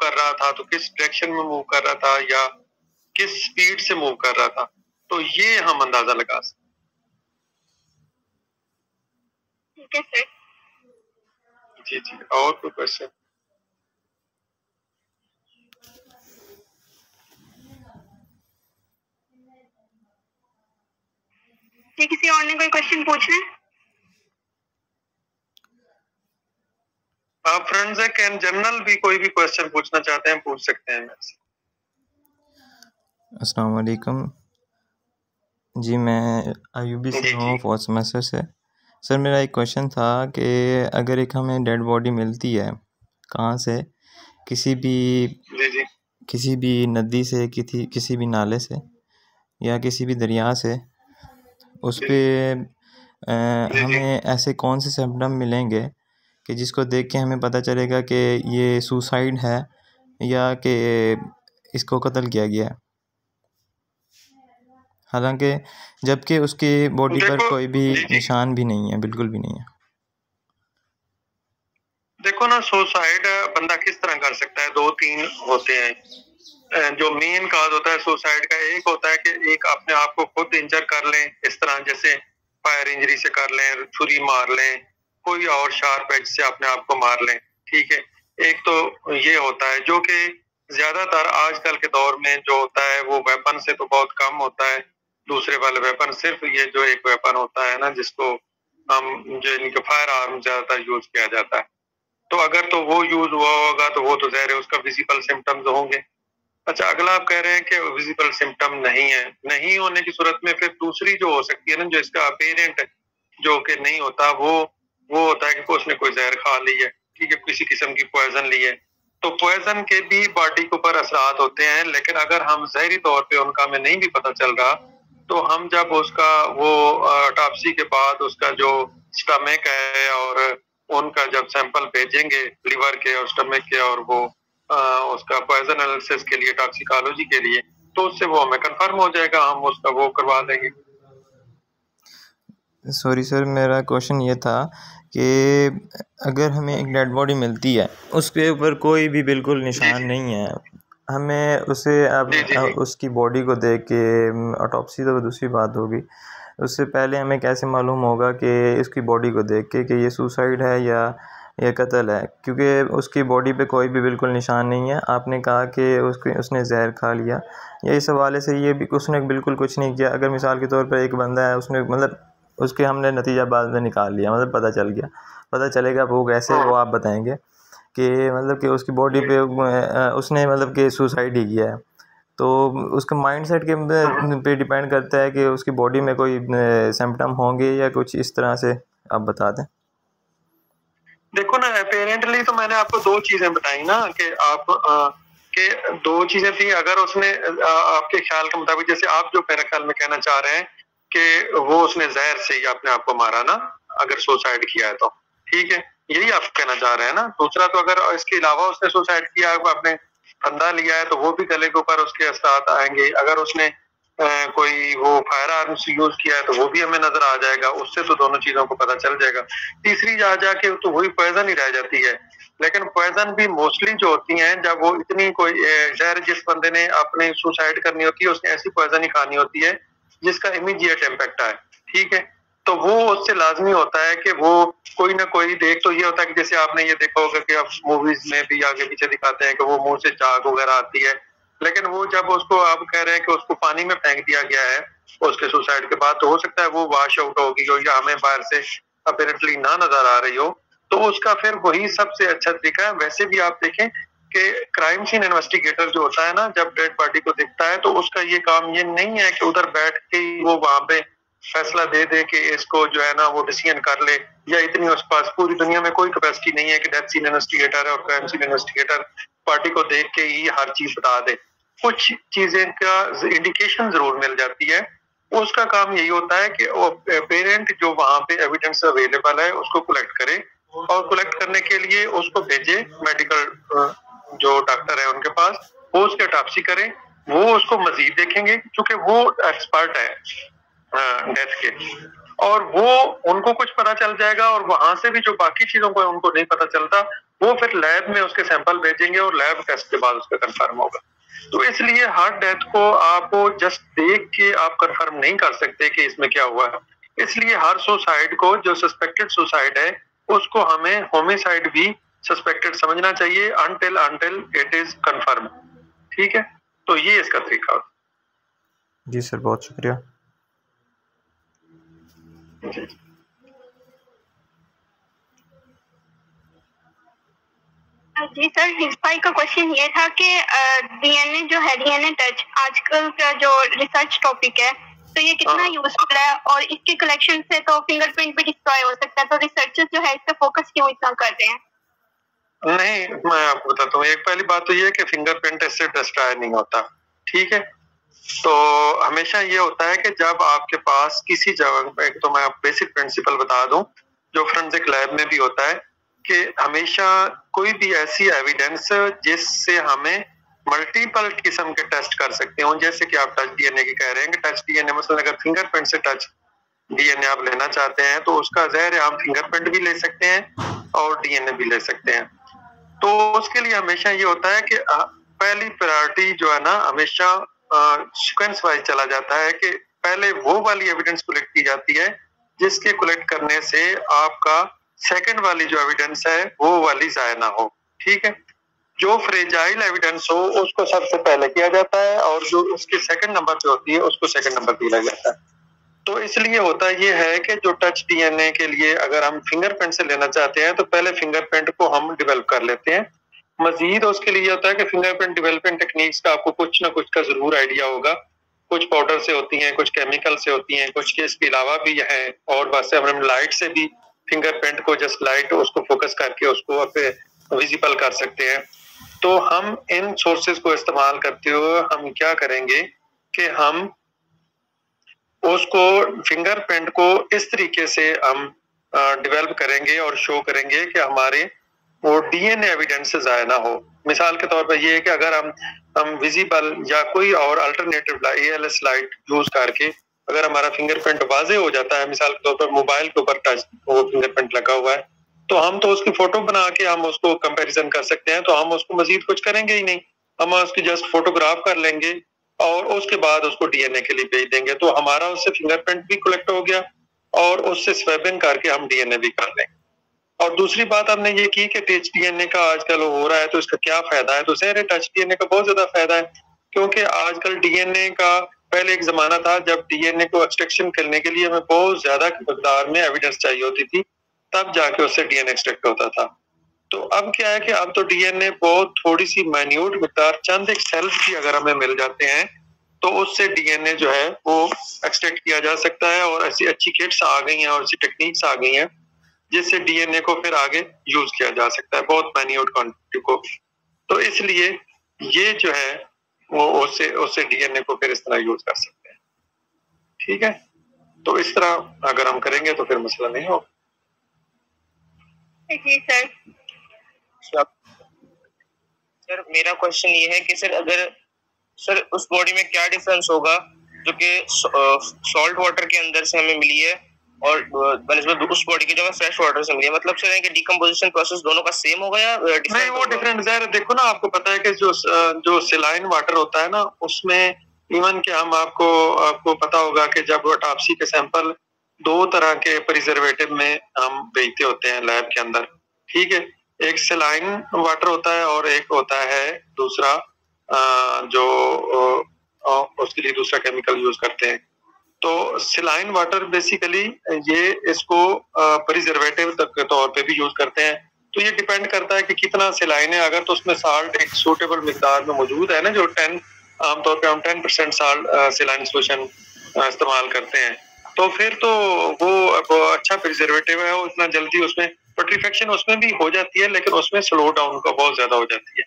कर रहा था तो किस डायरेक्शन में मूव कर रहा था या किस स्पीड से मूव कर रहा था, तो ये हम अंदाजा लगा सकते। ठीक है सर। जी जी, और कोई क्वेश्चन? जी, किसी और ने कोई क्वेश्चन पूछना है? आप फोरेंसिक एंड जनरल भी कोई भी क्वेश्चन पूछना चाहते हैं पूछ सकते हैं मेरे से। अस्सलाम वालेकुम जी, मैं आईयूबी से हूँ, फोर्थ सेमेस्टर से। सर मेरा एक क्वेश्चन था कि अगर एक हमें डेड बॉडी मिलती है कहाँ से, किसी भी नदी से, किसी भी नाले से या किसी भी दरिया से, उस पे हमें ऐसे कौन से सिम्पटम मिलेंगे कि जिसको देख के हमें पता चलेगा कि ये सुसाइड है या कि इसको कत्ल किया गया है, हालांकि जबकि उसकी बॉडी पर कोई भी निशान भी नहीं है, बिल्कुल भी नहीं है। देखो ना, सुसाइड बंदा किस तरह कर सकता है, दो तीन होते हैं। जो मेन काज होता है सुसाइड का, एक होता है कि एक अपने आप को खुद इंजर कर लें, इस तरह जैसे फायर इंजरी से कर लें, छुरी मार लें, कोई और शार्प एज से अपने आप को मार लें, ठीक है। एक तो ये होता है जो कि ज्यादातर आजकल के दौर में जो होता है वो वेपन से तो बहुत कम होता है। दूसरे वाले वेपन, सिर्फ ये जो एक वेपन होता है ना जिसको हम जो इनके फायर आर्म ज्यादातर यूज किया जाता है, तो अगर तो वो यूज हुआ होगा तो वो तो ज़ाहिर है उसका विजिबल सिम्टम्स होंगे। अच्छा, अगला आप कह रहे हैं कि विजिबल सिम्टम नहीं है, नहीं होने की सूरत में फिर दूसरी जो हो सकती है ना, जो इसका अपेरेंट जो कि नहीं होता, वो होता है कि उसने कोई जहर खा ली है, ठीक है, किसी किस्म की पॉइजन ली है। तो पॉइजन के भी बॉडी के ऊपर असरात होते हैं, लेकिन अगर हम जहरी तौर पे उनका हमें नहीं भी पता चल रहा, तो हम जब उसका वो ऑटोप्सी के बाद उसका जो स्टमक है और उनका जब सैंपल भेजेंगे लिवर के और स्टमक के, और वो उसका पॉइजन एनालिसिस के लिए, टॉक्सिकोलॉजी के लिए, तो उससे वो हमें कंफर्म हो जाएगा, हम उसका वो करवा देंगे। सॉरी सर, मेरा क्वेश्चन ये था कि अगर हमें एक डेड बॉडी मिलती है, उसके ऊपर कोई भी बिल्कुल निशान नहीं है, हमें उसे अब उसकी बॉडी को देख के, ऑटोप्सी तो दूसरी बात होगी, उससे पहले हमें कैसे मालूम होगा कि इसकी बॉडी को देख के कि ये सुसाइड है या ये कत्ल है, क्योंकि उसकी बॉडी पे कोई भी बिल्कुल निशान नहीं है। आपने कहा कि उसने जहर खा लिया, या इस हवाले से ये भी उसने बिल्कुल कुछ नहीं किया। अगर मिसाल के तौर पर एक बंदा है, उसने मतलब उसके हमने नतीजा बाद में निकाल लिया, मतलब पता चल गया, पता चलेगा वो कैसे, वो आप बताएंगे कि मतलब कि उसकी बॉडी पे उसने मतलब कि सुसाइड ही किया है, तो उसके माइंडसेट के पे डिपेंड करता है कि उसकी बॉडी में कोई सिम्पटम होंगे या कुछ इस तरह से, आप बता दें। देखो ना, अपेरेंटली तो मैंने आपको दो चीजें बताई ना कि आप के दो चीजें थी। अगर उसने आपके ख्याल के मुताबिक, जैसे आप जो मेरे ख्याल में कहना चाह रहे हैं कि वो उसने जहर से ही अपने आप को मारा ना, अगर सुसाइड किया है तो ठीक है, यही आप कहना चाह रहे हैं ना। दूसरा तो अगर इसके अलावा उसने सुसाइड किया है, आपने फंदा लिया है, तो वो भी गले के ऊपर उसके असरात आएंगे। अगर उसने कोई वो फायर आर्म्स यूज किया है तो वो भी हमें नजर आ जाएगा, उससे तो दोनों चीजों को पता चल जाएगा। तीसरी जा जाके तो वही पॉइजन ही रह जाती है। लेकिन पॉइजन भी मोस्टली जो होती हैं, जब वो इतनी कोई जहर जिस बंदे ने अपने सुसाइड करनी होती है, उसने ऐसी पॉइजन ही खानी होती है जिसका इमीडिएट इम्पैक्ट आए, ठीक है। तो वो उससे लाजमी होता है कि वो कोई ना कोई देख, तो ये होता है कि जैसे आपने ये देखा होगा कि अब मूवीज में भी आगे पीछे दिखाते हैं कि वो मुंह से झाग वगैरह आती है, लेकिन वो जब उसको आप कह रहे हैं कि उसको पानी में फेंक दिया गया है उसके सुसाइड के बाद, तो हो सकता है वो वॉश आउट होगी हो या हमें बाहर से अपरेंटली ना नजर आ रही हो, तो उसका फिर वही सबसे अच्छा तरीका है। वैसे भी आप देखें कि क्राइम सीन इन्वेस्टिगेटर जो होता है ना, जब डेड बॉडी को देखता है, तो उसका ये काम ये नहीं है कि उधर बैठ के वो वहां पे फैसला दे दे कि इसको जो है ना वो डिसीजन कर ले, या इतनी उस पास पूरी दुनिया में कोई कैपेसिटी नहीं है कि डेथ सीन इन्वेस्टिगेटर और क्राइम सीन इन्वेस्टिगेटर पार्टी को देख के ही हर चीज बता दे। कुछ चीजें का इंडिकेशन जरूर मिल जाती है। उसका काम यही होता है कि पेरेंट जो वहां पे एविडेंस अवेलेबल है उसको कलेक्ट करे, और कलेक्ट करने के लिए उसको भेजे मेडिकल जो डॉक्टर है उनके पास, वो उसकी ऑटोप्सी करें, वो उसको मजीद देखेंगे क्योंकि वो एक्सपर्ट है डेथ के, और वो उनको कुछ पता चल जाएगा, और वहां से भी जो बाकी चीजों को उनको नहीं पता चलता वो फिर लैब में उसके सैंपल भेजेंगे और लैब टेस्ट के बाद उसका कंफर्म होगा। तो इसलिए हार्ट डेथ को आप जस्ट देख के आप कंफर्म नहीं कर सकते कि इसमें क्या हुआ है। इसलिए हर सुसाइड को, जो सस्पेक्टेड सुसाइड है, उसको हमें होमिसाइड भी सस्पेक्टेड समझना चाहिए अनटिल इट इज कंफर्म। ठीक है, तो ये इसका तरीका। जी सर, बहुत शुक्रिया। जी सर, हिज भाई का क्वेश्चन ये था कि डीएनए जो है, डीएनए टच आजकल का जो रिसर्च टॉपिक है, तो ये कितना यूजफुल है, और इसके कलेक्शन से तो फिंगरप्रिंट भी डिस्ट्रॉय हो सकता है, तो रिसर्चर्स जो है इस पे फोकस क्यों इतना कर रहे हैं? नहीं, मैं आपको बताता हूँ। एक पहली बात तो ये है कि फिंगरप्रिंट इससे डिस्ट्रॉय नहीं होता। ठीक है, तो हमेशा ये होता है कि जब आपके पास किसी जगह, एक तो मैं बेसिक प्रिंसिपल बता दूं जो फोरेंसिक लैब में भी होता है, कि हमेशा कोई भी ऐसी एविडेंस जिससे हमें मल्टीपल किस्म के टेस्ट कर सकते हो, जैसे कि आप टच डीएनए की कह रहे हैं कि टच डीएनए, मतलब अगर फिंगरप्रिंट से टच डीएनए आप लेना चाहते हैं तो उसका ज़ाहिर है हम फिंगरप्रिंट भी ले सकते हैं और डीएनए भी ले सकते हैं। तो उसके लिए हमेशा ये होता है कि पहली प्रायोरिटी जो है ना, हमेशा सीक्वेंस वाइज चला जाता है कि पहले वो वाली एविडेंस कलेक्ट की जाती है जिसके कलेक्ट करने से आपका सेकंड वाली जो एविडेंस है वो वाली जाया ना हो। ठीक है, जो फ्रेजाइल एविडेंस हो उसको सबसे पहले किया जाता है और जो उसके सेकंड नंबर पे होती है उसको सेकंड नंबर दिया जाता है। तो इसलिए होता ये है कि जो टच डीएनए के लिए अगर हम फिंगरप्रिंट से लेना चाहते हैं तो पहले फिंगरप्रिंट को हम डेवलप कर लेते हैं। मजीद उसके लिए होता है कि फिंगरप्रिंट डेवलपमेंट टेक्निक्स का आपको कुछ ना कुछ का जरूर आइडिया होगा। कुछ पाउडर से होती हैं, कुछ केमिकल से होती हैं, कुछ के इसके अलावा भी है, और वैसे हम लाइट से भी फिंगरप्रिंट को जस्ट लाइट उसको फोकस करके उसको विजिबल कर सकते हैं। तो हम इन सोर्सेज को इस्तेमाल करते हुए हम क्या करेंगे कि हम उसको फिंगरप्रिंट को इस तरीके से हम डेवलप करेंगे और शो करेंगे कि हमारे वो डीएनए एविडेंस से जाया ना हो। मिसाल के तौर पर ये है कि अगर हम विजिबल या कोई और अल्टरनेटिव एएलएस लाइट यूज करके अगर हमारा फिंगरप्रिंट वाजे हो जाता है, मिसाल के तौर पर मोबाइल के ऊपर टच वो फिंगरप्रिंट लगा हुआ है, तो हम तो उसकी फोटो बना के हम उसको कंपैरिजन कर सकते हैं, तो हम उसको मजीद कुछ करेंगे ही नहीं, हम उसकी जस्ट फोटोग्राफ कर लेंगे और उसके बाद उसको डीएनए के लिए भेज देंगे। तो हमारा उससे फिंगरप्रिंट भी कलेक्ट हो गया और उससे स्वैबिंग करके हम डीएनए भी कर लेंगे। और दूसरी बात हमने ये की कि टच डीएनए का आजकल हो रहा है तो इसका क्या फायदा है, तो ज़ाहिर है टच डीएनए का बहुत ज्यादा फायदा है, क्योंकि आजकल डीएनए का, पहले एक जमाना था जब डीएनए को एक्सट्रैक्शन करने के लिए हमें बहुत ज्यादा मकदार में एविडेंस चाहिए होती थी, तब जाके उससे डीएनए एक्सट्रैक्ट होता था। तो अब क्या है कि अब तो डीएनए बहुत थोड़ी सी माइन्यूट मकदार, चंद एक सेल्स भी अगर हमें मिल जाते हैं तो उससे डीएनए जो है वो एक्सट्रैक्ट किया जा सकता है, और ऐसी अच्छी किट्स आ गई हैं और ऐसी टेक्निक्स आ गई हैं जिससे डीएनए को फिर आगे यूज किया जा सकता है बहुत माइन्यूट क्वांटिटी को। तो इसलिए ये जो है वो उससे डीएनए को फिर इस तरह यूज कर सकते हैं। ठीक है, तो इस तरह अगर हम करेंगे तो फिर मसला नहीं होगा। जी सर। सर मेरा क्वेश्चन ये है कि सर उस बॉडी में क्या डिफरेंस होगा जो कि सॉल्ट वाटर के अंदर से हमें मिली है और बनस्बत उस बॉडी की जो हमें फ्रेश वाटर से मिली है, मतलब सर है कि डिकम्पोजिशन प्रोसेस दोनों का सेम होगा या नहीं? वो डिफरेंट ज़ाहिर देखो ना, आपको पता है कि जो सेलाइन वाटर होता है ना, उसमें इवन कि हम आपको पता होगा कि जब ऑटोप्सी के सैंपल दो तरह के प्रिजर्वेटिव में हम भेजते होते हैं लैब के अंदर। ठीक है, एक सेलाइन वाटर होता है और एक होता है दूसरा जो उसके लिए दूसरा केमिकल यूज करते हैं। तो सेलाइन वाटर बेसिकली ये इसको प्रिजर्वेटिव के तौर पे भी यूज करते हैं। तो ये डिपेंड करता है कि कितना सेलाइन है। अगर तो उसमें साल्ट एक सूटेबल मिकदार में मौजूद है ना, जो 10 आमतौर पे हम 10% साल्ट सेलाइन सोल्यूशन इस्तेमाल करते हैं, तो फिर तो वो अच्छा प्रिजर्वेटिव है। उतना जल्दी उसमें पेट्रीफेक्शन उसमें भी हो जाती है, लेकिन उसमें स्लो डाउन का बहुत ज्यादा हो जाती है।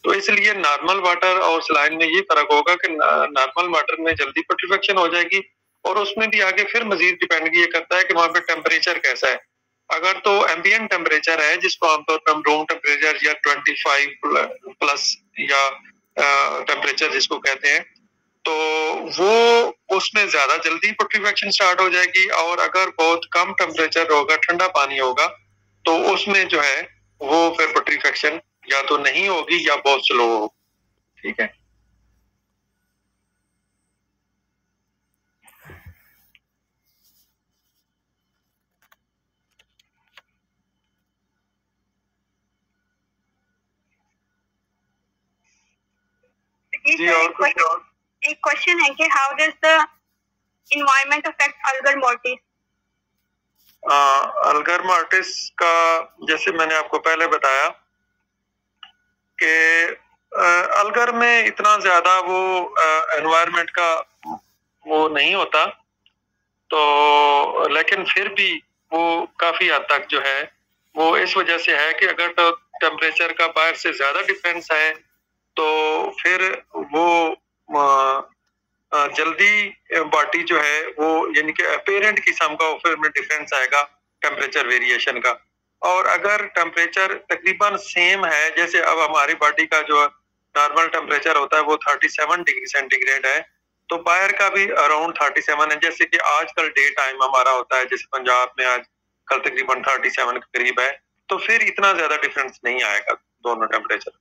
तो इसलिए नॉर्मल वाटर और सेलाइन में ये फर्क होगा कि नॉर्मल वाटर में जल्दी पेट्रीफेक्शन हो जाएगी, और उसमें भी आगे फिर मजीद डिपेंड ये करता है कि वहां पे टेम्परेचर कैसा है। अगर तो एम्बिएंट टेम्परेचर है, जिसको आमतौर पर हम रूम टेम्परेचर या 25 प्लस या टेम्परेचर जिसको कहते हैं, तो वो उसमें ज्यादा जल्दी पेट्रीफेक्शन स्टार्ट हो जाएगी। और अगर बहुत कम टेम्परेचर होगा, ठंडा पानी होगा, तो उसमें जो है वो फिर पुट्रीफेक्शन या तो नहीं होगी या बहुत स्लो होगी। ठीक है। जी और एक क्वेश्चन है कि how does the environment affect अल्गर mortis? अल्गर mortis का जैसे मैंने आपको पहले बताया कि अल्गर में इतना ज्यादा वो एनवायरनमेंट का वो नहीं होता, तो लेकिन फिर भी वो काफी हद तक जो है वो इस वजह से है कि अगर तो टेम्परेचर का बाहर से ज्यादा डिफरेंस है तो फिर वो जल्दी बॉडी जो है वो यानी कि अपेरेंट किस्म का फिर में डिफरेंस आएगा टेम्परेचर वेरिएशन का। और अगर टेम्परेचर तकरीबन सेम है, जैसे अब हमारी बॉडी का जो नॉर्मल टेम्परेचर होता है वो 37 डिग्री सेंटीग्रेड है, तो बाहर का भी अराउंड 37 है। जैसे कि आजकल डे टाइम हमारा होता है, जैसे पंजाब में आज कल तकरीबन 37 के करीब है, तो फिर इतना ज्यादा डिफरेंस नहीं आएगा, दोनों टेम्परेचर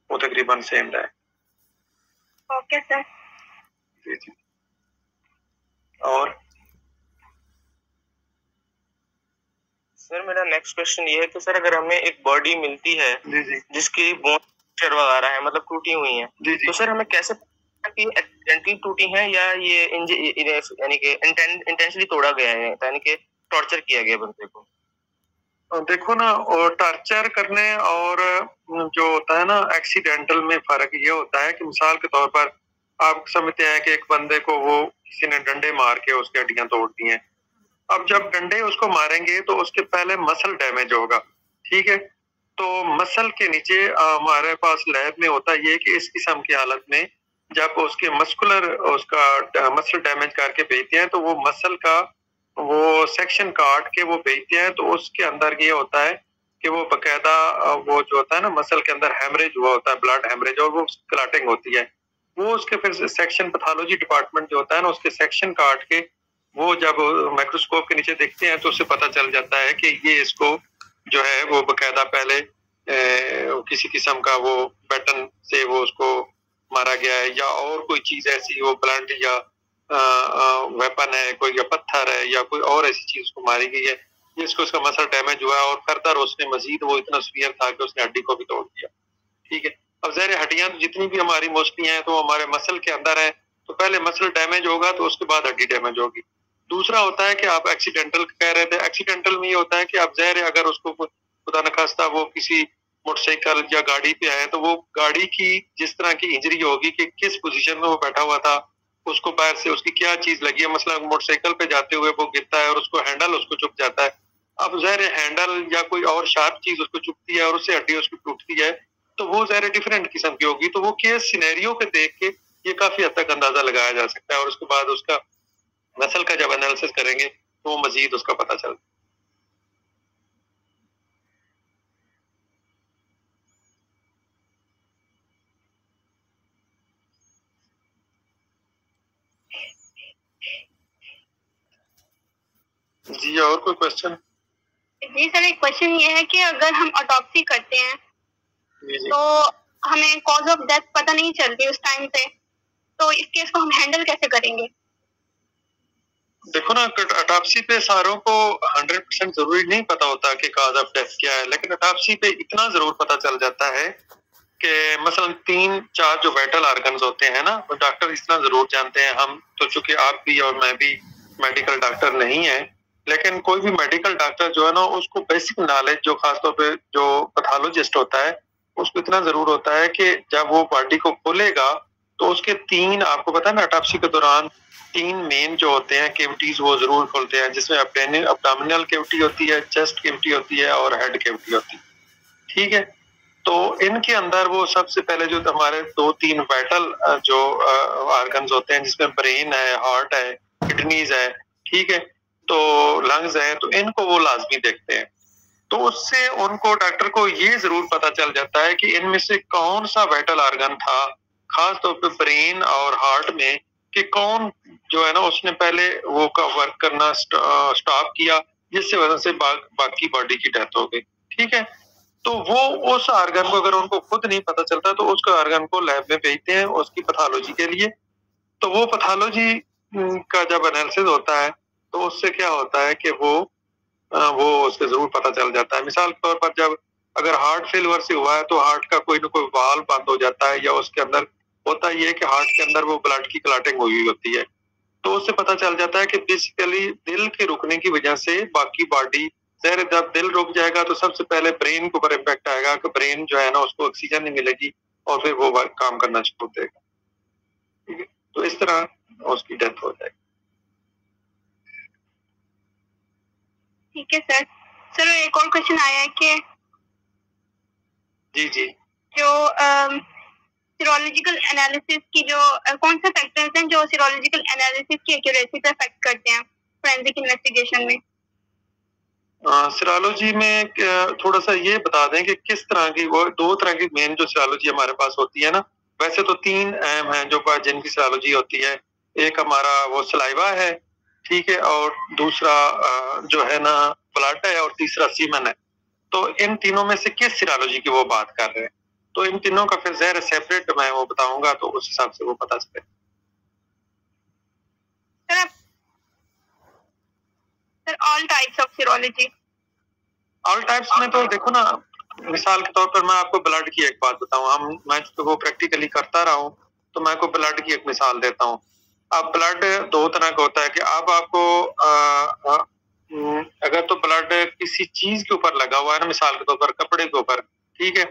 वो तकरीबन सेम है। Okay sir. जी जी। और सर मेरा नेक्स्ट क्वेश्चन ये है कि सर अगर हमें एक बॉडी मिलती है जी जी जिसकी बोन वगैरह है, मतलब टूटी हुई है, जी जी, तो सर हमें कैसे पता कि एक्सीडेंटली टूटी है या ये यानी कि इंटेंशनली तोड़ा गया है, यानी कि टॉर्चर किया गया बंदे को? देखो ना, और टॉर्चर करने और जो होता है ना एक्सीडेंटल में फर्क ये होता है कि मिसाल के तौर पर आप समझते हैं कि एक बंदे को वो किसी ने डंडे मार के उसकी हड्डियां तोड़ दी हैं। अब जब डंडे उसको मारेंगे तो उसके पहले मसल डैमेज होगा, ठीक है। तो मसल के नीचे हमारे पास लैब में होता है ये कि इस किस्म की हालत में जब उसके मस्कुलर उसका मसल डैमेज करके भेजते हैं तो वो मसल का वो सेक्शन काट के वो भेजते हैं, तो उसके अंदर ये होता है कि वो बकायदा वो जो होता है ना मसल के अंदर हेमरेज हुआ होता है, ब्लड हेमरेज, और वो क्लॉटिंग होती है। वो उसके फिर सेक्शन पैथोलॉजी डिपार्टमेंट जो होता है ना उसके सेक्शन काट के वो जब माइक्रोस्कोप के नीचे देखते हैं तो उससे पता चल जाता है कि ये इसको जो है वो बकायदा पहले किसी किस्म का वो बैटन से वो उसको मारा गया है, या और कोई चीज ऐसी वो ब्लंट या वेपन है कोई, या पत्थर है या कोई और ऐसी चीज उसको मारी गई है जिसको उसका मसल डैमेज हुआ है, और फर्दर उसने मजीद वो इतना सीवियर था कि उसने हड्डी को भी तोड़ दिया। ठीक है। अब ज़ाहिर हड्डियां जितनी भी हमारी मोस्टली हैं तो हमारे मसल के अंदर है, तो पहले मसल डैमेज होगा तो उसके बाद हड्डी डैमेज होगी। दूसरा होता है कि आप एक्सीडेंटल कह रहे थे, एक्सीडेंटल में ये होता है कि आप ज़ाहिर है अगर उसको खुदा न खास्ता वो किसी मोटरसाइकिल या गाड़ी पे आए तो वो गाड़ी की जिस तरह की इंजरी होगी कि किस पोजीशन में वो बैठा हुआ था, उसको बाहर से उसकी क्या चीज लगी है, मसला मोटरसाइकिल पे जाते हुए वो गिरता है और उसको हैंडल उसको चुप जाता है। अब ज़ाहिर हैंडल या कोई और शार्प चीज उसको चुपती है और उससे हड्डी उसकी टूटती है, तो वो ज़ाहिर डिफरेंट किस्म की होगी। तो वो केस सिनेरियो पे देख के ये काफी हद तक अंदाजा लगाया जा सकता है, और उसके बाद उसका मसल का जब एनालिसिस करेंगे तो वो मजीद उसका पता चल। जी और कोई क्वेश्चन? जी सर, एक क्वेश्चन ये है कि अगर हम ऑटोप्सी करते हैं तो हमें कॉज ऑफ डेथ पता नहीं चलती उस टाइम पे, तो इस केस को हम हैंडल कैसे करेंगे? देखो ना, ऑटोप्सी पे सारों को 100% जरूरी नहीं पता होता कि कॉज ऑफ डेथ क्या है, लेकिन ऑटोप्सी पे इतना जरूर पता चल जाता है कि मसलन 3-4 जो वाइटल ऑर्गन्स होते हैं ना, वो डॉक्टर इतना जरूर जानते हैं। हम तो चूंकि आप भी और मैं भी मेडिकल डॉक्टर नहीं है, लेकिन कोई भी मेडिकल डॉक्टर जो है ना उसको बेसिक नॉलेज जो खासतौर पे जो पैथोलॉजिस्ट होता है उसको इतना जरूर होता है कि जब वो बॉडी को खोलेगा तो उसके 3 आपको पता है ना ऑटोप्सी के दौरान 3 मेन जो होते हैं कैविटीज वो जरूर खोलते हैं, जिसमें अब्डोमिनल कैविटी होती है, चेस्ट कैविटी होती है और हेड कैविटी होती है। ठीक है। तो इनके अंदर वो सबसे पहले जो हमारे 2-3 वाइटल जो ऑर्गन्स होते हैं जिसमें ब्रेन है, हार्ट है, किडनीज है, ठीक है, तो लंग्स है, तो इनको वो लाजमी देखते हैं। तो उससे उनको डॉक्टर को ये जरूर पता चल जाता है कि इनमें से कौन सा वाइटल ऑर्गन था, खास तौर पे ब्रेन और हार्ट में, कि कौन जो है ना उसने पहले वो का वर्क करना स्टॉप किया जिससे वजह से बाकी बॉडी की डेथ हो गई। ठीक है। तो वो उस आर्गन को अगर उनको खुद नहीं पता चलता तो उस आर्गन को लैब में भेजते हैं उसकी पैथोलॉजी के लिए। तो वो पैथोलॉजी का जब एनालिसिस होता है तो उससे क्या होता है कि वो उससे जरूर पता चल जाता है। मिसाल के तौर पर जब अगर हार्ट फेलियर से हुआ है तो हार्ट का कोई ना कोई वाल्व बंद हो जाता है, या उसके अंदर होता ये है कि हार्ट के अंदर वो ब्लड की क्लॉटिंग हुई होती है, तो उससे पता चल जाता है कि बेसिकली दिल के रुकने की वजह से बाकी बॉडी, जब दिल रुक जाएगा तो सबसे पहले ब्रेन के ऊपर इम्पैक्ट आएगा कि ब्रेन जो है ना उसको ऑक्सीजन नहीं मिलेगी और फिर वो काम करना छोड़ देगा। ठीक है, तो इस तरह उसकी डेथ हो जाएगी। ठीक है सर। सर एक और क्वेश्चन आया है कि जी जो सीरोलॉजिकल एनालिसिस की जो कौन से फैक्टर्स हैं जो सीरोलॉजिकल एनालिसिस की एक्यूरेसी पे अफेक्ट करते हैं फोरेंसिक इन्वेस्टिगेशन में? सीरोलॉजी में थोड़ा सा ये बता दें कि किस तरह की, वो दो तरह की मेन जो सीरोलॉजी हमारे पास होती है ना, वैसे तो तीन अहम हैं जो जिनकी सीरोलॉजी होती है। एक हमारा वो सलाइवा है, ठीक है, और दूसरा जो है ना ब्लड है, और तीसरा सीमन है। तो इन तीनों में से किस सीरोलॉजी की वो बात कर रहे हैं, तो इन तीनों का फिर ज़हर सेपरेट मैं वो बताऊंगा तो उस हिसाब से वो पता चले। Sir all types of serology, all types में तो देखो ना, मिसाल के तौर पर मैं आपको ब्लड की एक बात बताऊं, मैं तो वो प्रैक्टिकली करता रहा हूं, तो मैं आपको ब्लड की एक मिसाल देता हूं। अब ब्लड दो तरह का होता है कि अब आपको अगर तो ब्लड किसी चीज के ऊपर लगा हुआ है ना, मिसाल के तौर पर कपड़े के ऊपर, ठीक है,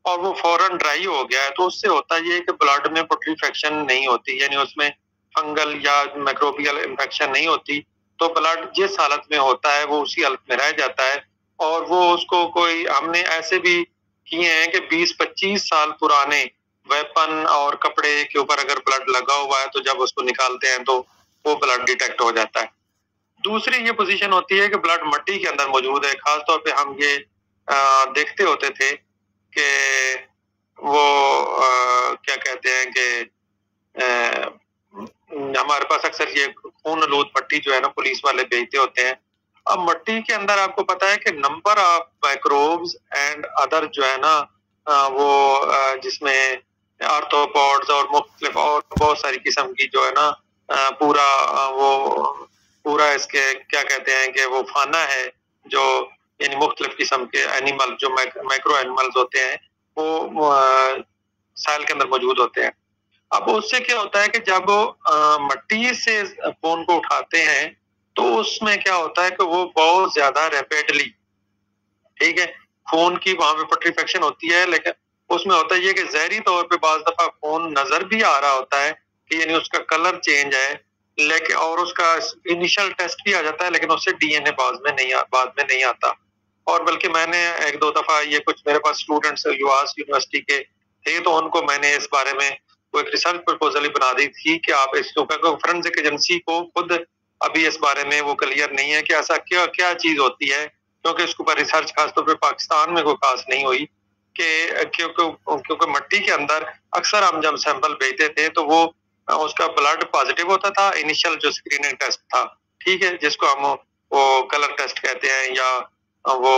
और वो फौरन ड्राई हो गया है, तो उससे होता ये है कि ब्लड में पुट्रीफेक्शन नहीं होती, यानी उसमें फंगल या माइक्रोबियल इन्फेक्शन नहीं होती। तो ब्लड जिस हालत में होता है वो उसी हालत में रह जाता है। और वो उसको कोई, हमने ऐसे भी किए हैं कि 20-25 साल पुराने वेपन और कपड़े के ऊपर अगर ब्लड लगा हुआ है तो जब उसको निकालते हैं तो वो ब्लड डिटेक्ट हो जाता है। दूसरी ये पोजीशन होती है कि ब्लड मट्टी के अंदर मौजूद है। खासतौर पे हम ये देखते होते थे कि वो क्या कहते हैं कि हमारे पास अक्सर ये खून आलूद मट्टी जो है ना पुलिस वाले भेजते होते हैं। अब मट्टी के अंदर आपको पता है कि number of microbes and other जो है ना वो जिसमें आर्थ्रोपोड्स और मुख्तलिफ और बहुत सारी किस्म की जो है ना पूरा वो पूरा इसके क्या कहते हैं कि वो फाना है, जो यानी मुख्तलिफ किस्म के एनिमल जो माइक्रो एनिमल्स होते हैं वो साल के अंदर मौजूद होते हैं। अब उससे क्या होता है कि जब मट्टी से खून को उठाते हैं तो उसमें क्या होता है कि वो बहुत ज्यादा रैपिडली, ठीक है, खून की वहां पे पट्रीफेक्शन होती है, लेकिन उसमें होता है ये कि जहरी तौर पे बाज दफा खून नजर भी आ रहा होता है कि यानी उसका कलर चेंज है, लेकिन और उसका इनिशियल टेस्ट भी आ जाता है, लेकिन उससे डीएनए बाद में नहीं आता। और बल्कि मैंने एक दो दफा ये कुछ मेरे पास स्टूडेंट्स यूआस यूनिवर्सिटी के थे तो उनको मैंने इस बारे में वो एक रिसर्च प्रपोजल बना दी थी कि आप इसको, फोरेंसिक एजेंसी को खुद अभी इस बारे में वो क्लियर नहीं है कि ऐसा क्या क्या चीज होती है, क्योंकि इसके ऊपर रिसर्च खासतौर पर पाकिस्तान में कोई खास नहीं हुई कि क्योंकि मट्टी के अंदर अक्सर हम जब सैंपल भेजते थे तो वो उसका ब्लड पॉजिटिव होता था, इनिशियल जो स्क्रीनिंग टेस्ट था, ठीक है, जिसको हम वो कलर टेस्ट कहते हैं, या वो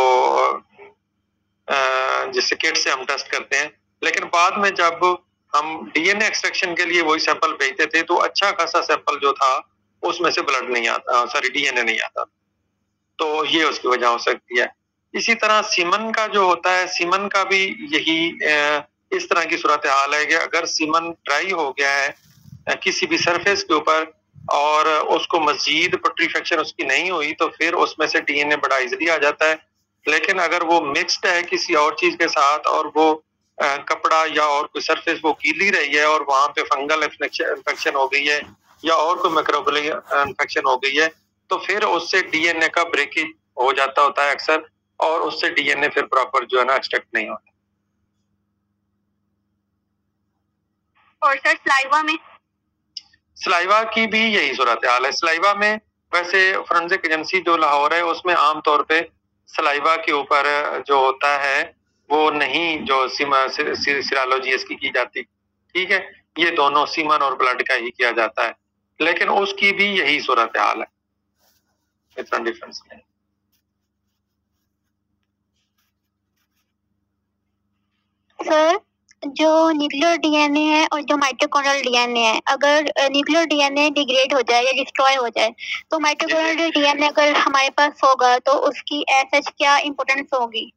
जिससे किट से हम टेस्ट करते हैं। लेकिन बाद में जब हम डीएनए एक्सट्रैक्शन के लिए वही सैंपल भेजते थे तो अच्छा खासा सैंपल जो था उसमें से ब्लड नहीं आता, सॉरी डीएनए नहीं आता, तो ये उसकी वजह हो सकती है। इसी तरह सीमन का जो होता है, सीमन का भी यही इस तरह की सूरत हाल है कि अगर सीमन ड्राई हो गया है किसी भी सरफेस के ऊपर और उसको मजीद पट्रीफेक्शन उसकी नहीं हुई तो फिर उसमें से डीएनए बड़ा इजीली आ जाता है। लेकिन अगर वो मिक्स्ड है किसी और चीज के साथ और वो कपड़ा या और कोई सरफेस वो गीली रही है और वहां पे फंगल इन्फेक्शन हो गई है या और कोई माइक्रोबियल इन्फेक्शन हो गई है तो फिर उससे डीएनए का ब्रेकेज हो जाता होता है अक्सर, और उससे डीएनए फिर प्रॉपर जो है ना एक्सट्रैक्ट नहीं होता। और सर सलाइवा की भी यही सूरत हाल है। सलाइवा में वैसे फोरेंसिक एजेंसी जो लाहौर है उसमें आमतौर पे सलाइवा के ऊपर जो होता है वो नहीं, जो सीरोलॉजी इसकी की जाती, ठीक है, ये दोनों सीमन और ब्लड का ही किया जाता है, लेकिन उसकी भी यही सूरत हाल है, इतना डिफरेंस नहीं। सर, जो न्यूक्लियर डीएनए है और जो माइटोकॉन्ड्रियल डीएनए है, अगर न्यूक्लियर डीएनए डिग्रेड हो जाए या डिस्ट्रॉय हो जाए तो माइटोकॉन्ड्रियल डीएनए अगर हमारे पास होगा तो उसकी एज क्या इम्पोर्टेंस होगी?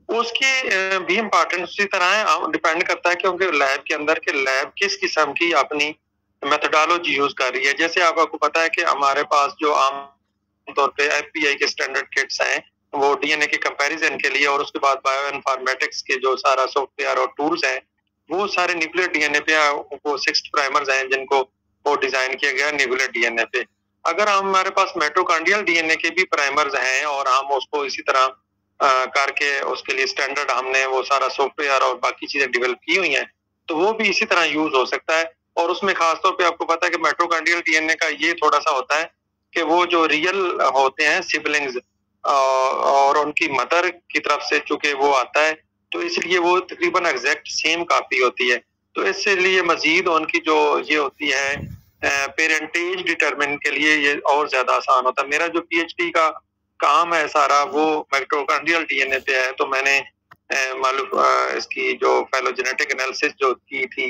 उसकी भी इम्पोर्टेंस उसी तरह है, डिपेंड करता है क्योंकि लैब के अंदर के लैब किस किस्म की अपनी मेथोडोलॉजी यूज कर रही है। जैसे आपको पता है कि हमारे पास जो आम तौर पे एफपीआई के स्टैंडर्ड किट्स हैं वो डीएनए के कंपैरिजन के लिए, और उसके बाद बायो इन्फॉर्मेटिक्स के जो सारा सॉफ्टवेयर और टूल्स हैं वो सारे न्यूक्लियर डीएनए पे वो 6 प्राइमर्स हैं जिनको वो डिजाइन किया गया न्यूक्लियर डीएनए पे। अगर हमारे पास माइटोकॉन्ड्रियल डीएनए के भी प्राइमर्स हैं और हम उसको इसी तरह करके उसके लिए स्टैंडर्ड हमने वो सारा सॉफ्टवेयर और बाकी चीजें डेवलप की हुई हैं, तो वो भी इसी तरह यूज हो सकता है। और उसमें खासतौर पे आपको पता है कि माइटोकॉन्ड्रियल डीएनए का ये थोड़ा सा होता है कि वो जो रियल होते हैं सिबलिंग्स और उनकी मदर की तरफ से चूंकि वो आता है तो इसलिए वो तकरीबन एग्जैक्ट सेम कॉपी होती है, तो इसलिए मजीद उनकी जो ये होती है पेरेंटेज डिटरमिन के लिए ये और ज्यादा आसान होता है। मेरा जो पीएचडी का काम है सारा वो माइटोकॉन्ड्रियल डीएनए पे है, तो मैंने मालूम इसकी जो फाइलोजेनेटिक एनालिसिस जो की थी,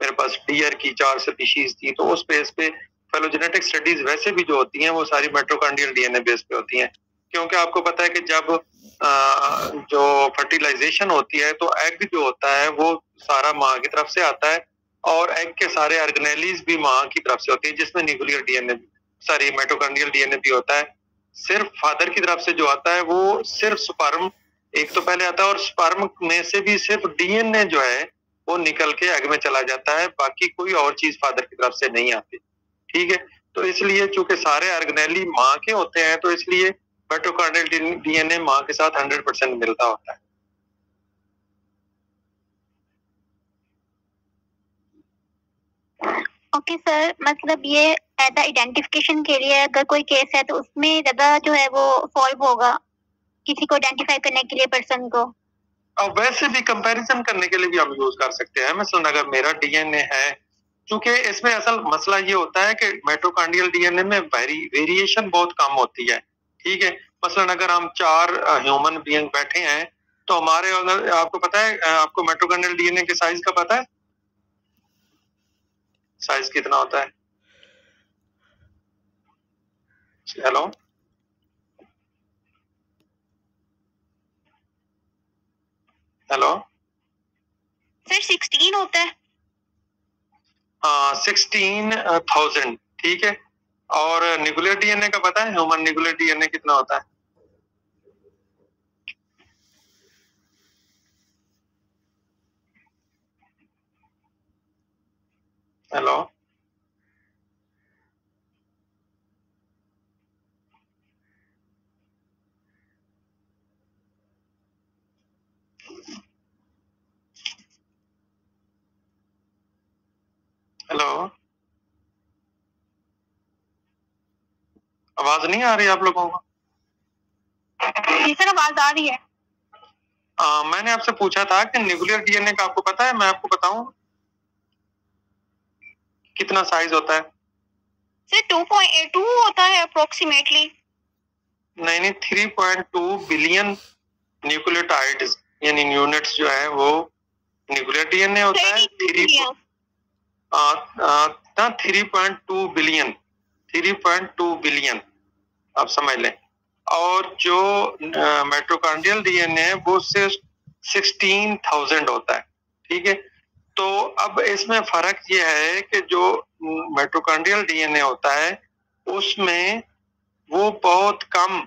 मेरे पास डियर की 4 स्पीशीज थी, तो उस बेस पे फाइलोजेनेटिक स्टडीज वैसे भी जो होती हैं वो सारी माइटोकॉन्ड्रियल डीएनए बेस पे होती हैं। क्योंकि आपको पता है कि जब जो फर्टिलाइजेशन होती है तो एग जो होता है वो सारा माँ की तरफ से आता है और एग के सारे ऑर्गेनेलीज भी माँ की तरफ से होती है, जिसमें न्यूक्लियर डीएनए सारी माइटोकॉन्ड्रियल डीएनए भी होता है। सिर्फ फादर की तरफ से जो आता है वो सिर्फ स्पर्म एक तो पहले आता है, और स्पर्म में से भी सिर्फ डीएनए जो है वो निकल के एग में चला जाता है, बाकी कोई और चीज फादर की तरफ से नहीं आती। ठीक है, तो इसलिए चूंकि सारे ऑर्गेनेली माँ के होते हैं तो इसलिए माइटोकॉन्ड्रियल डीएनए माँ के साथ 100% मिलता होता है। ओके सर, मतलब ये एज आइडेंटिफिकेशन के लिए अगर कोई केस है तो उसमें ज्यादा जो है वो सॉल्व होगा किसी को आइडेंटिफाई करने के लिए पर्सन को। और वैसे भी कंपैरिजन करने के लिए भी हम यूज कर सकते हैं। मसलन अगर मेरा डीएनए है, क्योंकि इसमें असल मसला ये होता है कि माइटोकॉन्ड्रियल डीएनए में वेरिएशन बहुत कम होती है। ठीक है, मसलन अगर हम 4 ह्यूमन बीइंग बैठे हैं तो हमारे अगर आपको पता है आपको माइटोकॉन्ड्रियल डीएनए के साइज का पता है? साइज कितना होता है? हेलो, हेलो सर 16 होता है। हाँ, 16,000। ठीक है, और न्यूक्लियर डीएनए का पता है? ह्यूमन न्यूक्लियर डीएनए कितना होता है? हेलो, हेलो, आवाज नहीं आ रही आप लोगों को? जी सर, आवाज आ रही है। मैंने आपसे पूछा था कि न्यूक्लियर डीएनए का आपको पता है? मैं आपको बताऊं कितना साइज होता है? सर 2.2 होता है अप्रोक्सीमेटली। नहीं, 3.2 बिलियन न्यूक्लियोटाइड्स यानी यूनिट्स जो है वो न्यूक्लियर डीएनए होता है। 3.2 बिलियन आप समझ लें। और जो माइटोकॉन्ड्रियल डीएनए है वो सिर्फ 16,000 होता है। ठीक है, तो अब इसमें फर्क ये है कि जो माइटोकॉन्ड्रियल डीएनए होता है उसमें वो बहुत कम,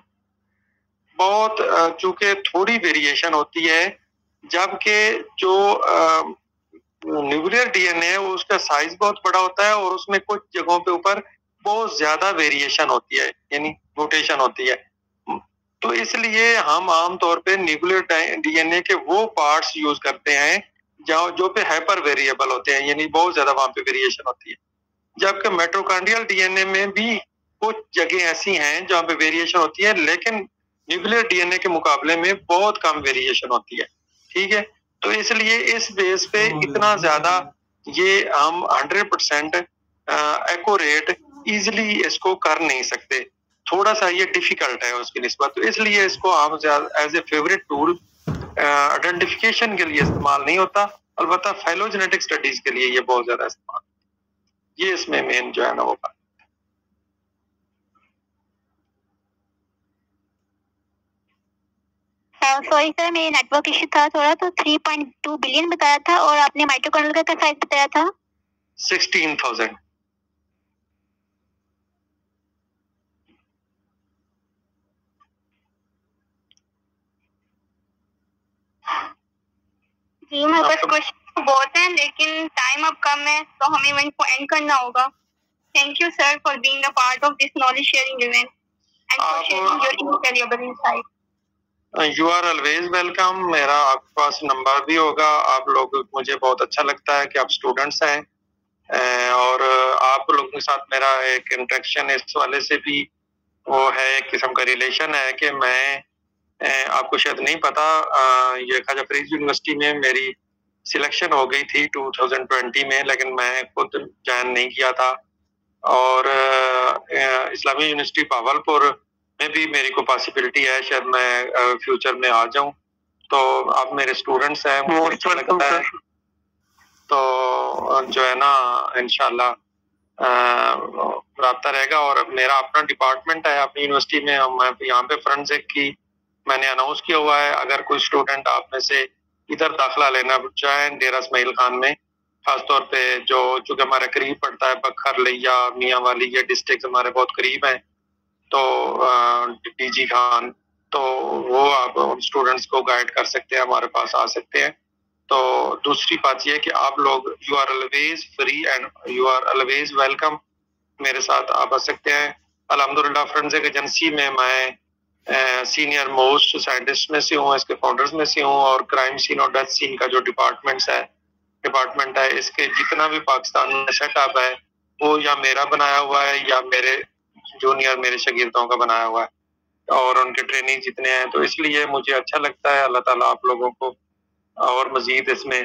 बहुत चूंकि थोड़ी वेरिएशन होती है, जबकि जो न्यूक्लियर डीएनए है उसका साइज बहुत बड़ा होता है और उसमें कुछ जगहों पे ऊपर बहुत ज्यादा वेरिएशन होती है, यानी म्यूटेशन होती है। तो इसलिए हम आमतौर पे न्यूक्लियर डीएनए के वो पार्ट्स यूज करते हैं जो पे हाइपर वेरिएबल होते हैं, यानी बहुत ज्यादा वहां पे वेरिएशन होती है। जबकि माइटोकॉन्ड्रियल डीएनए में भी कुछ जगह ऐसी हैं जहाँ पे वेरिएशन होती है, लेकिन न्यूक्लियर डीएनए के मुकाबले में बहुत कम वेरिएशन होती है। ठीक है, तो इसलिए इस बेस पे इतना ज्यादा ये हम 100% एक्यूरेट इजिली इसको कर नहीं सकते, थोड़ा सा ये डिफिकल्ट है उसकी निस्बत। तो इसलिए इसको हम as a favourite tool identification के लिए इस्तेमाल नहीं होता, अलबत्ता फाइलोजेनेटिक स्टडीज के लिए ये बहुत ज्यादा इस्तेमाल, ये इसमें मेन जो है ना वो बात। सॉरी सर, मेरे नेटवर्क इशू था थोड़ा, तो 3.2 बिलियन बताया था और आपने माइटोकॉन्ड्रियल का साइज बताया था 16,000। जी मेरे पास क्वेश्चन बहुत हैं लेकिन टाइम अब कम है तो हमें इवेंट को एंड करना होगा। Thank you sir for being a part of this knowledge sharing event and for sharing your invaluable insight. You are always welcome. मेरा आपके पास नंबर भी होगा। आप लोग, मुझे बहुत अच्छा लगता है कि आप स्टूडेंट्स हैं और आप लोगों के साथ मेरा एक इंटरेक्शन इस वाले से भी वो है, एक किस्म का रिलेशन है कि मैं आपको शायद नहीं पता, ये ख्वाजा फरीद यूनिवर्सिटी में मेरी सिलेक्शन हो गई थी 2020 में, लेकिन मैं खुद ज्वाइन नहीं किया था। और इस्लामी यूनिवर्सिटी भावलपुर में भी मेरी को पॉसिबिलिटी है शायद मैं फ्यूचर में आ जाऊं। तो आप मेरे स्टूडेंट्स हैं, मुझे अच्छा लगता है। तो जो है ना इंशाल्लाह रब्ता रहेगा। और मेरा अपना डिपार्टमेंट है अपनी यूनिवर्सिटी में, मैं यहाँ पे फोरेंसिक की मैंने अनाउंस किया हुआ है। अगर कोई स्टूडेंट आप में से इधर दाखिला लेना चाहे डेरा इस्माइल खान में, खासतौर पे जो चूंकि हमारे करीब पड़ता है, बखर लिया, मियाँ वाली, ये डिस्ट्रिक्ट हमारे बहुत करीब हैं, तो डीजी खान, तो वो आप उन स्टूडेंट्स को गाइड कर सकते हैं, हमारे पास आ सकते हैं। तो दूसरी बात यह है कि आप लोग, you are always free and you are always welcome, मेरे साथ आप आ सकते हैं। अल्हम्दुलिल्लाह फोरेंसिक एजेंसी में मैं सीनियर मोस्ट साइंटिस्ट में से हूँ, इसके फाउंडर्स में से हूँ। और क्राइम सीन और डेथ सीन का जो डिपार्टमेंट है, इसके जितना भी पाकिस्तान में सेटअप है वो या मेरा बनाया हुआ है या मेरे जूनियर, मेरे शागिर्दों का बनाया हुआ है और उनके ट्रेनिंग जितने हैं। तो इसलिए मुझे अच्छा लगता है। अल्लाह ताला आप लोगों को और मजीद इसमें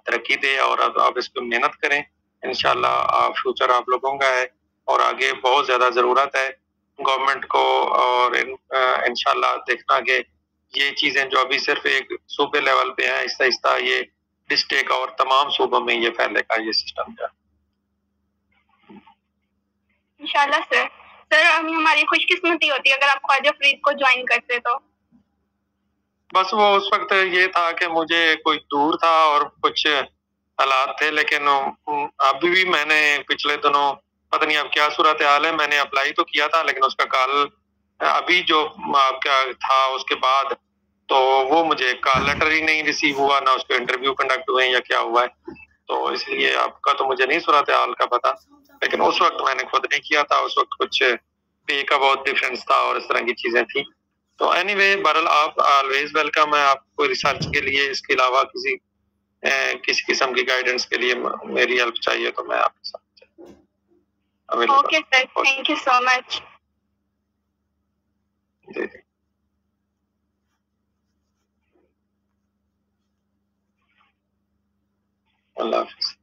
तरक्की दे और अब आप इस पर मेहनत करें। इंशाल्लाह फ्यूचर आप लोगों का है और आगे बहुत ज़्यादा ज़रूरत है गवर्नमेंट को। और इंशाल्लाह देखना कि ये चीज़ें जो अभी सिर्फ एक सूबे लेवल पे हैं, आहिस्ता आहिस्ता ये डिस्ट्रिक्ट और तमाम सूबों में ये फैलेगा, ये सिस्टम जो है। इंशाल्लाह सर। सर हमारी खुशकिस्मती होती अगर आप ख्वाजा फरीद को ज्वाइन करते तो। बस वो उस वक्त ये था कि मुझे कोई दूर था और कुछ हालात थे, लेकिन अभी भी मैंने पिछले दिनों पता नहीं अब क्या सूरत हाल है, मैंने अप्लाई तो किया था लेकिन उसका कॉल अभी जो आपका था उसके बाद तो वो मुझे कॉल लेटर ही नहीं रिसीव हुआ, ना उसके इंटरव्यू कंडक्ट हुए या क्या हुआ है। तो इसलिए आपका तो मुझे नहीं सूरत हाल का पता, लेकिन उस वक्त मैंने खुद नहीं किया था। उस वक्त कुछ पे का बहुत डिफरेंस था और इस तरह की चीजें थी। तो एनीवे बहरहाल आप ऑलवेज वेलकम है। आपको रिसर्च के लिए इसके अलावा किसी किस्म की गाइडेंस के लिए मेरी हेल्प चाहिए तो मैं आपके साथ available. Okay sir, thank you so much. जी। अल्लाह हाफिज।